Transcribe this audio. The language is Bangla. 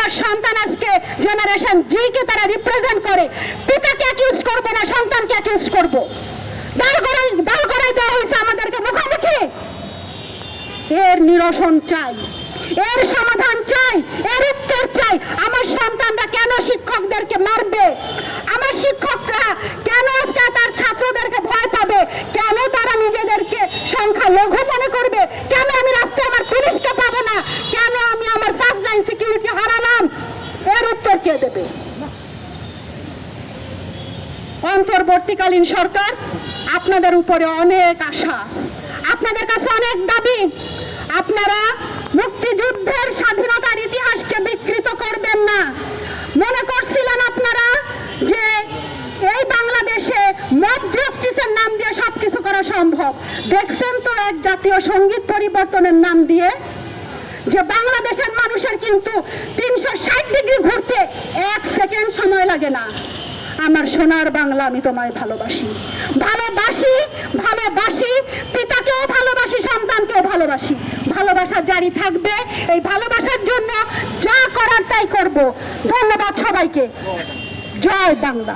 আমার সন্তান আজকে জেনারেশন জি কে তারা রিপ্রেজেন্ট করে। পিতাকে অ্যাকিউজ করবো না, সন্তানকে অ্যাকিউজ করবো। দাঁড় করাই দেওয়া হয়েছে আমাদেরকে মুখোমুখি। এর নিরসন চাই, এর সমাধান চাই, এর উত্তর চাই। আমার সন্তানরা কেন শিক্ষকদেরকে মারবে? আমার শিক্ষকরা কেন আজকে তার ছাত্রদেরকে ভয় পাবে? কেন তারা নিজেদেরকে সংখ্যা লঘু মনে করবে? কেন আমি রাস্তায় আমার পুলিশকে পাবো না? কেন আমি আমার ফার্স্ট লাইন সিকিউরিটি হারালাম? এর উত্তর কে দেবে? অন্তর্বর্তীকালীন সরকার, আপনাদের উপরে অনেক আশা, আপনাদের কাছে অনেক দাবি। আপনারা মুক্তিযুদ্ধের স্বাধীনতার ইতিহাসকে বিকৃত করবেন না। মনে করছিলেন আপনারা যে এই বাংলাদেশে মব জাস্টিসের নাম দিয়ে সবকিছু করা সম্ভব। দেখছেন তো এক জাতীয় সঙ্গীত পরিবর্তনের নাম দিয়ে যে বাংলাদেশের মানুষের কিন্তু 360 ডিগ্রি ঘুরতে 1 সেকেন্ড সময় লাগে না। আমার সোনার বাংলা, আমি তোমায় ভালোবাসি, ভালোবাসি, ভালোবাসি। পিতাকেও ভালোবাসি, সন্তানকেও ভালোবাসি। ভালোবাসা জারি থাকবে। এই ভালোবাসার জন্য যা করার তাই করব। ধন্যবাদ সবাইকে। জয় বাংলা।